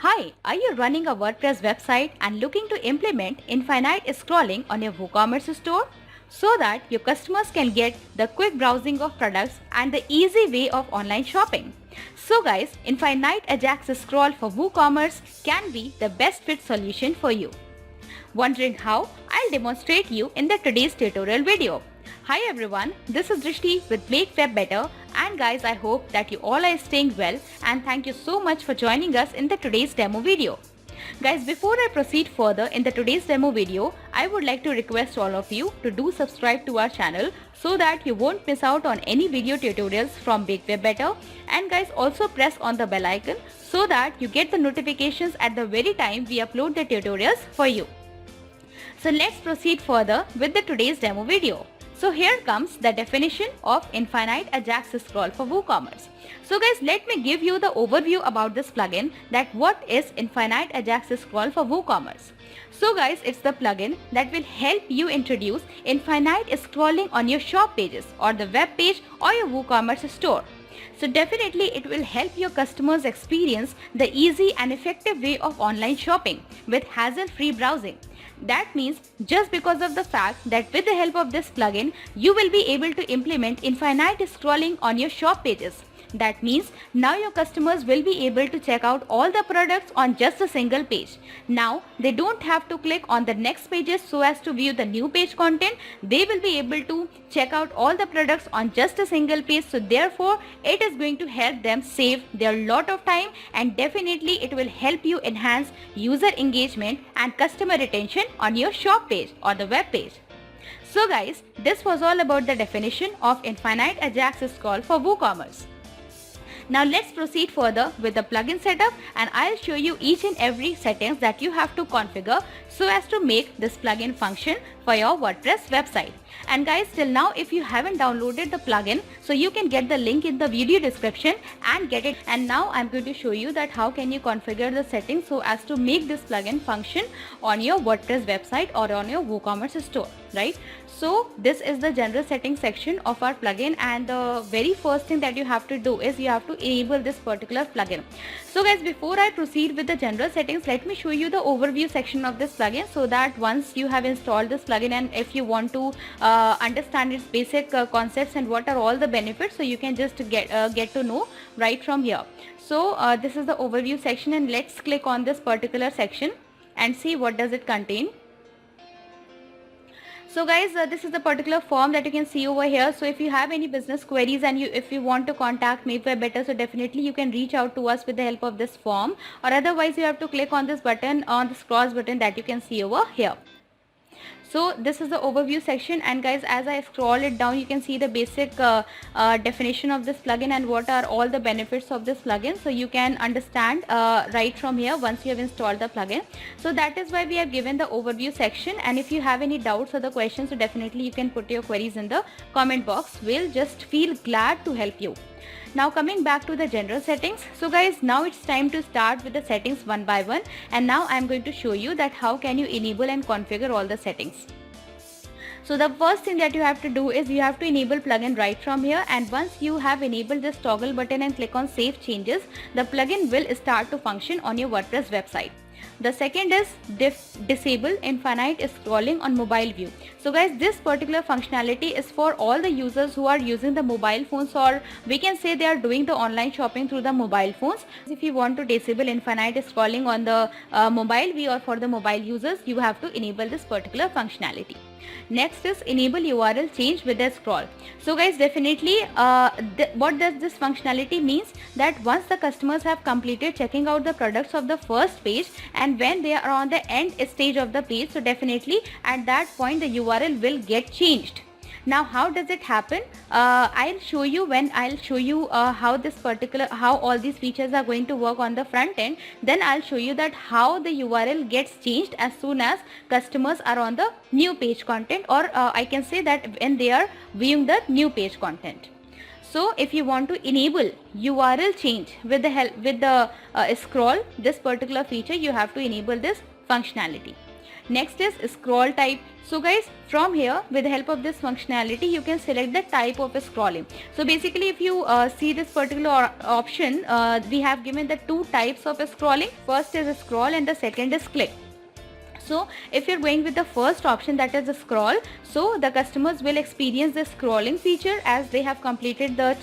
Hi, are you running a WordPress website and looking to implement infinite scrolling on your WooCommerce store so that your customers can get the quick browsing of products and the easy way of online shopping? So guys, infinite Ajax scroll for WooCommerce can be the best fit solution for you. Wondering how? I'll demonstrate you in the today's tutorial video. Hi everyone, this is Drishti with Make Web Better, and guys, I hope that you all are staying well, and thank you so much for joining us in the today's demo video. Guys, before I proceed further in the today's demo video, I would like to request all of you to do subscribe to our channel so that you won't miss out on any video tutorials from Make Web Better, and guys, also press on the bell icon so that you get the notifications at the very time we upload the tutorials for you. So let's proceed further with the today's demo video. So here comes the definition of infinite Ajax scroll for WooCommerce. So guys, let me give you the overview about this plugin, that what is infinite Ajax scroll for WooCommerce. So guys, it's the plugin that will help you introduce infinite scrolling on your shop pages or the web page or your WooCommerce store. So definitely it will help your customers experience the easy and effective way of online shopping with hassle-free browsing. That means just because of the fact that with the help of this plugin, you will be able to implement infinite scrolling on your shop pages. That means now your customers will be able to check out all the products on just a single page. Now they don't have to click on the next pages so as to view the new page content. They will be able to check out all the products on just a single page. So therefore it is going to help them save their lot of time, and definitely it will help you enhance user engagement and customer retention on your shop page or the web page. So guys, this was all about the definition of infinite Ajax scroll for WooCommerce. Now let's proceed further with the plugin setup, and I'll show you each and every settings that you have to configure so as to make this plugin function for your WordPress website. And guys, till now if you haven't downloaded the plugin, so you can get the link in the video description and get it. And now I'm going to show you that how can you configure the settings so as to make this plugin function on your WordPress website or on your WooCommerce store, right? So this is the general settings section of our plugin, and the very first thing that you have to do is you have to enable this particular plugin. So guys, before I proceed with the general settings, let me show you the overview section of this plugin, so that once you have installed this plugin and if you want to understand its basic concepts and what are all the benefits, so you can just get to know right from here. So this is the overview section, and let's click on this particular section and see what does it contain. So guys, this is the particular form that you can see over here. So if you have any business queries and if you want to contact Make Web Better, so definitely you can reach out to us with the help of this form, or otherwise you have to click on this button, on this cross button that you can see over here. So this is the overview section, and guys, as I scroll it down, you can see the basic definition of this plugin and what are all the benefits of this plugin, so you can understand right from here once you have installed the plugin. So that is why we have given the overview section, and if you have any doubts or the questions, so definitely you can put your queries in the comment box. We'll just feel glad to help you. Now coming back to the general settings. So guys, now it's time to start with the settings one by one, and now I'm going to show you that how can you enable and configure all the settings. So the first thing that you have to do is you have to enable plugin right from here, and once you have enabled this toggle button and click on save changes, the plugin will start to function on your WordPress website. The second is disable infinite scrolling on mobile view. So guys, this particular functionality is for all the users who are using the mobile phones, or we can say they are doing the online shopping through the mobile phones. If you want to disable infinite scrolling on the mobile view or for the mobile users, you have to enable this particular functionality. Next is enable URL change with a scroll. So guys, definitely what does this functionality means, that once the customers have completed checking out the products of the first page, and when they are on the end stage of the page, so definitely at that point the URL will get changed. Now how does it happen? I'll show you how all these features are going to work on the front end. Then I'll show you that how the URL gets changed as soon as customers are on the new page content, or I can say that when they are viewing the new page content. So if you want to enable URL change with the scroll, this particular feature, you have to enable this functionality. Next is scroll type. So guys, from here, with the help of this functionality, you can select the type of scrolling. So basically, if you see this particular option, we have given the two types of scrolling. First is scroll and the second is click. So if you're going with the first option, that is the scroll, so the customers will experience the scrolling feature as they have completed the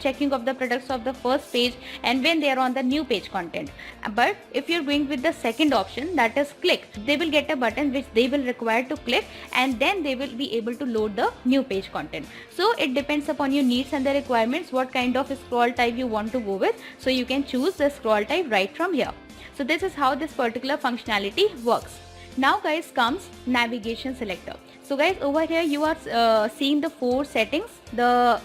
checking of the products of the first page and when they are on the new page content. But if you're going with the second option, that is click, they will get a button which they will require to click, and then they will be able to load the new page content. So it depends upon your needs and the requirements what kind of scroll type you want to go with. So you can choose the scroll type right from here. So this is how this particular functionality works. Now guys, comes navigation selector. So guys, over here you are seeing the four settings. The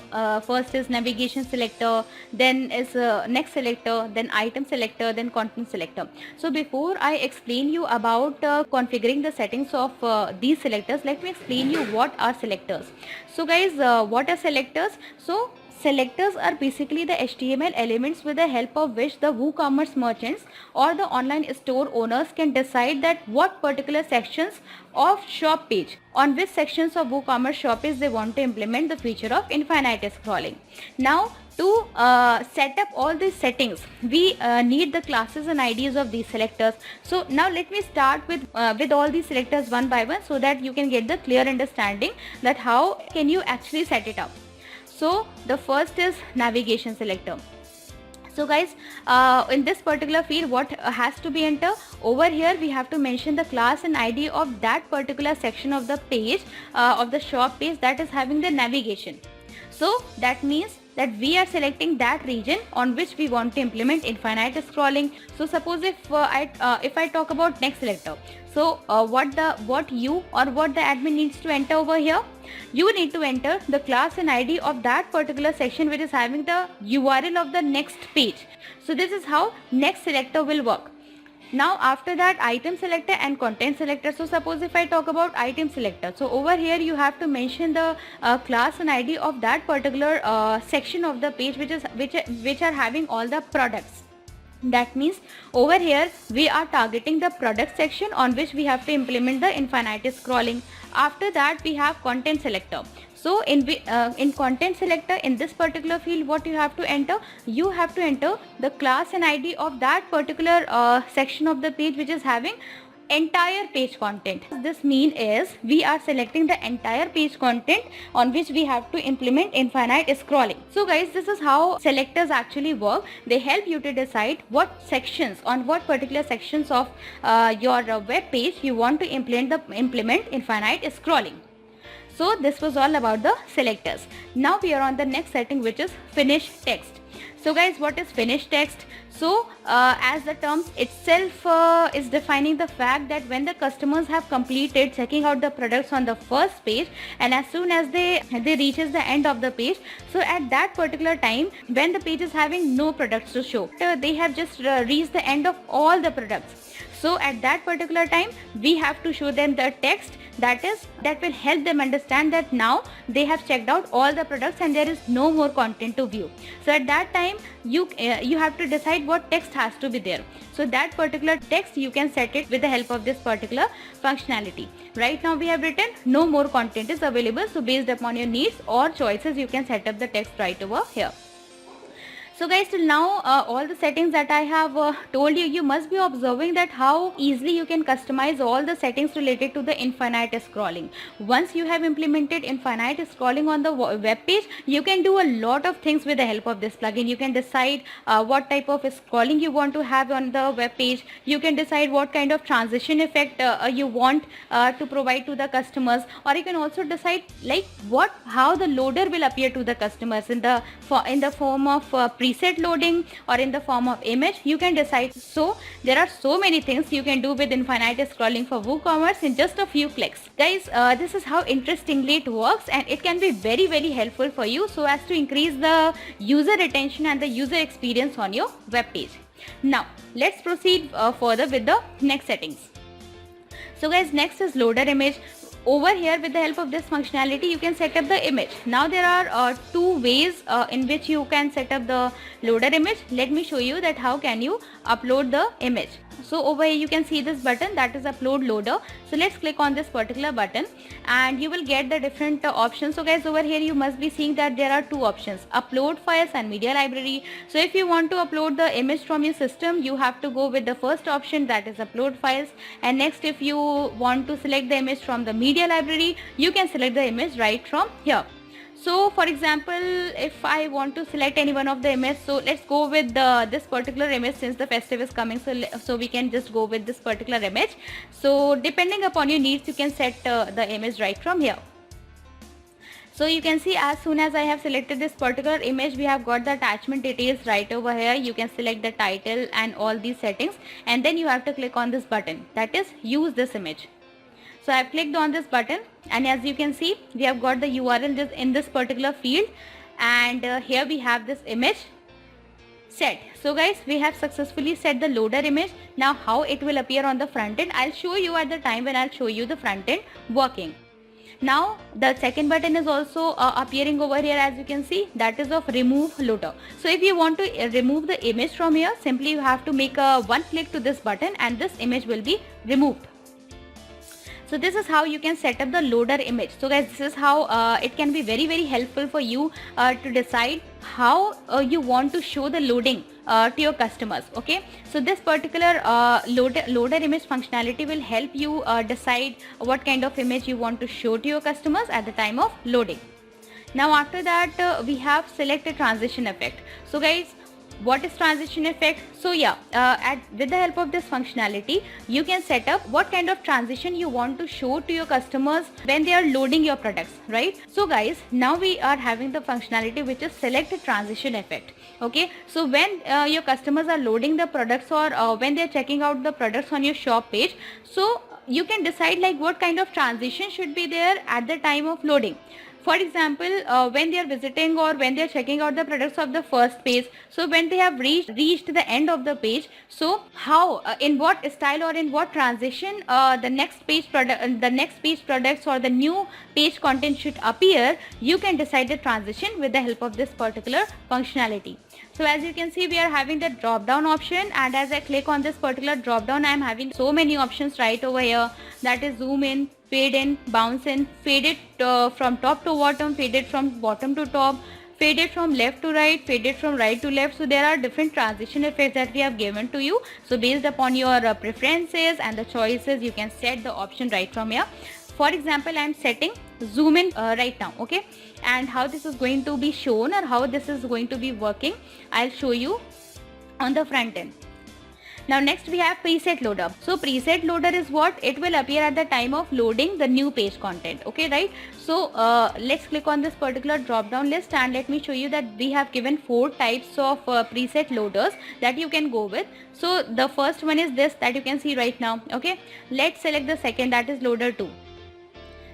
first is navigation selector, then is next selector, then item selector, then content selector. So before I explain you about configuring the settings of these selectors, let me explain you what are selectors. So guys, what are selectors? So selectors are basically the HTML elements with the help of which the WooCommerce merchants or the online store owners can decide that what particular sections of shop page, on which sections of WooCommerce shop page they want to implement the feature of infinite scrolling. Now to set up all these settings, we need the classes and IDs of these selectors. So now let me start with all these selectors one by one so that you can get the clear understanding that how can you actually set it up. So the first is navigation selector. So guys, in this particular field, what has to be entered over here, we have to mention the class and ID of that particular section of the page of the shop page that is having the navigation. So that means that we are selecting that region on which we want to implement infinite scrolling. So suppose if I talk about next selector, so what you or what the admin needs to enter over here, you need to enter the class and ID of that particular section which is having the URL of the next page. So this is how next selector will work. Now after that, item selector and content selector. So suppose if I talk about item selector, so over here you have to mention the class and ID of that particular section of the page which are having all the products. That means over here we are targeting the product section on which we have to implement the infinite scrolling. After that we have content selector. So in content selector, in this particular field, what you have to enter? You have to enter the class and ID of that particular section of the page which is having entire page content. This mean is we are selecting the entire page content on which we have to implement infinite scrolling. So guys, this is how selectors actually work. They help you to decide what sections, on what particular sections of your web page you want to implement infinite scrolling. So this was all about the selectors. Now we are on the next setting, which is finish text. So guys, what is finish text? So as the term itself is defining the fact that when the customers have completed checking out the products on the first page, and as soon as they reaches the end of the page, so at that particular time when the page is having no products to show, they have just reached the end of all the products. So at that particular time we have to show them the text that will help them understand that now they have checked out all the products and there is no more content to view. So at that time you have to decide what text has to be there. So that particular text you can set it with the help of this particular functionality. Right now we have written no more content is available. So based upon your needs or choices, you can set up the text right over here. So guys, till now all the settings that I have told you, you must be observing that how easily you can customize all the settings related to the infinite scrolling. Once you have implemented infinite scrolling on the web page, you can do a lot of things with the help of this plugin. You can decide what type of scrolling you want to have on the web page. You can decide what kind of transition effect you want to provide to the customers, or you can also decide like how the loader will appear to the customers in the form of preset loading or in the form of image. You can decide. So there are so many things you can do with infinite scrolling for WooCommerce in just a few clicks. Guys, this is how interestingly it works, and it can be very helpful for you so as to increase the user retention and the user experience on your web page. Now let's proceed further with the next settings. So guys, next is loader image. Over here with the help of this functionality you can set up the image. Now there are two ways in which you can set up the loader image. Let me show you that how can you upload the image. So over here you can see this button, that is upload loader. So let's click on this particular button and you will get the different options. So guys, over here you must be seeing that there are two options, upload files and media library. So if you want to upload the image from your system, you have to go with the first option, that is upload files. And next, if you want to select the image from the media library, you can select the image right from here. So for example, if I want to select any one of the image, so let's go with this particular image since the festive is coming, so we can just go with this particular image. So depending upon your needs, you can set the image right from here. So you can see as soon as I have selected this particular image, we have got the attachment details right over here. You can select the title and all these settings, and then you have to click on this button, that is use this image. So I have clicked on this button, and as you can see, we have got the URL in this particular field, and here we have this image set. So guys, we have successfully set the loader image. Now how it will appear on the front end, I'll show you at the time when I'll show you the front end working. Now the second button is also appearing over here, as you can see, that is of remove loader. So if you want to remove the image from here, simply you have to make a one click to this button and this image will be removed. So this is how you can set up the loader image. So guys, this is how it can be very helpful for you to decide how you want to show the loading to your customers. Okay, so this particular loader image functionality will help you decide what kind of image you want to show to your customers at the time of loading. Now after that, we have select a transition effect. So guys, what is transition effect? So yeah, with the help of this functionality, you can set up what kind of transition you want to show to your customers when they are loading your products, right? So guys, now we are having the functionality which is select a transition effect. Okay, so when your customers are loading the products, or when they are checking out the products on your shop page, so you can decide like what kind of transition should be there at the time of loading. For example, when they are visiting or when they are checking out the products of the first page, so when they have reached the end of the page, so how in what style or in what transition the next page products or the new page content should appear, you can decide the transition with the help of this particular functionality. So as you can see, we are having the drop down option, and as I click on this particular drop down, I am having so many options right over here, that is zoom in, fade in, bounce in, fade it from top to bottom, fade it from bottom to top, fade it from left to right, fade it from right to left. So there are different transition effects that we have given to you. So based upon your preferences and the choices, you can set the option right from here. For example, I am setting zoom in right now. Okay, and how this is going to be shown or how this is going to be working, I'll show you on the front end. Now next we have preset loader. So preset loader is what? It will appear at the time of loading the new page content. Okay, right? So let's click on this particular drop down list and let me show you that we have given 4 types of preset loaders that you can go with. So the first one is this that you can see right now. Okay, let's select the second, that is loader 2.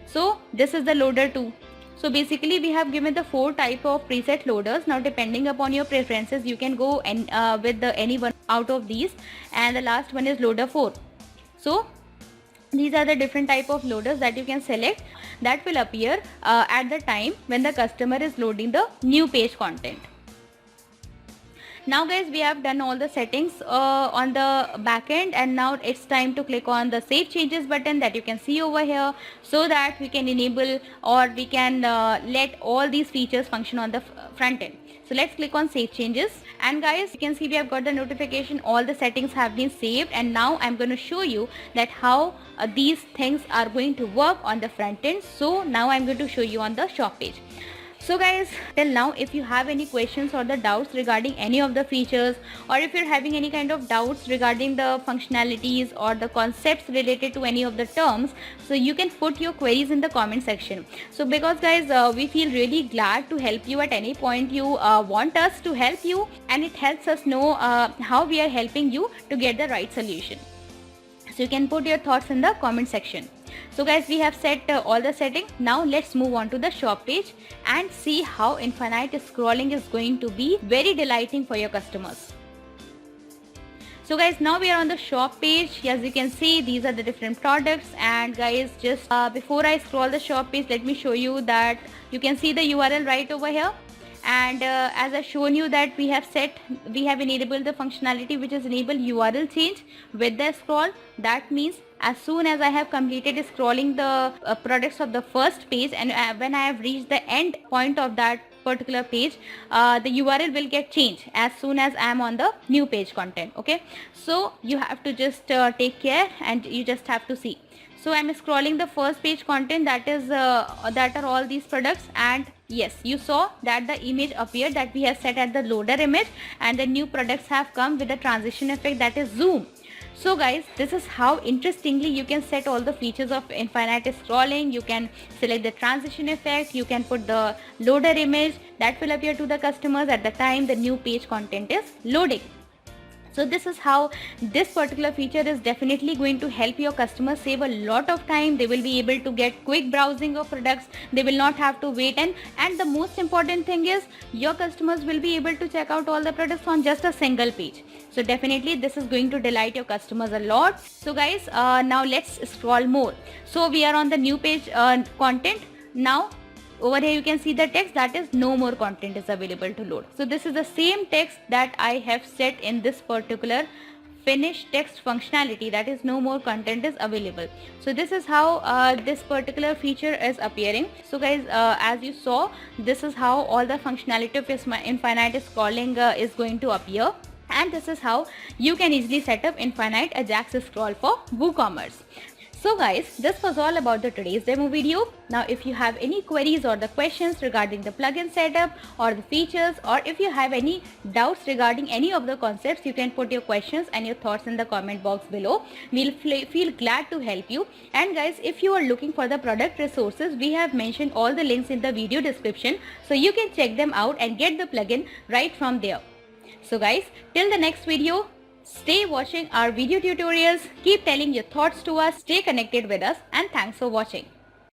So this is the loader 2. So basically we have given the 4 type of preset loaders. Now depending upon your preferences, you can go and with any one out of these, and the last one is loader 4. So these are the different type of loaders that you can select that will appear at the time when the customer is loading the new page content. Now guys, we have done all the settings on the back end, and now it's time to click on the save changes button that you can see over here, so that we can enable or we can let all these features function on the front end. So let's click on save changes, and guys, you can see we have got the notification, all the settings have been saved, and now I'm going to show you that how these things are going to work on the front end. So now I'm going to show you on the shop page. So guys, till now, if you have any questions or the doubts regarding any of the features, or if you're having any kind of doubts regarding the functionalities or the concepts related to any of the terms, so you can put your queries in the comment section. So because guys, we feel really glad to help you at any point you want us to help you, and it helps us know how we are helping you to get the right solution. So you can put your thoughts in the comment section. So guys, we have set all the settings. Now let's move on to the shop page and see how infinite scrolling is going to be very delighting for your customers. So guys, now we are on the shop page. As you can see, these are the different products, and guys, just before I scroll the shop page, let me show you that you can see the URL right over here. And as I shown you that we have enabled the functionality which is enable URL change with the scroll. That means as soon as I have completed scrolling the products of the first page, and when I have reached the end point of that particular page, the URL will get changed as soon as I am on the new page content. Okay, so you have to just take care, and you just have to see. So I'm scrolling the first page content, that is that are all these products, and yes, you saw that the image appeared that we have set at the loader image, and the new products have come with the transition effect, that is zoom. So guys, this is how interestingly you can set all the features of infinite scrolling. You can select the transition effect, you can put the loader image that will appear to the customers at the time the new page content is loading. So this is how this particular feature is definitely going to help your customers save a lot of time. They will be able to get quick browsing of products. They will not have to wait, and the most important thing is your customers will be able to check out all the products on just a single page. So definitely this is going to delight your customers a lot. So guys, now let's scroll more. So we are on the new page content. Now over here you can see the text that is no more content is available to load. So this is the same text that I have set in this particular finish text functionality, that is no more content is available. So this is how this particular feature is appearing. So guys, as you saw, this is how all the functionality of infinite scrolling is going to appear. And this is how you can easily set up infinite Ajax scroll for WooCommerce. So guys, this was all about the today's demo video. Now if you have any queries or the questions regarding the plugin setup or the features, or if you have any doubts regarding any of the concepts, you can put your questions and your thoughts in the comment box below. We'll feel glad to help you. And guys, if you are looking for the product resources, we have mentioned all the links in the video description, so you can check them out and get the plugin right from there. So guys, till the next video, stay watching our video tutorials, keep telling your thoughts to us, stay connected with us, and thanks for watching.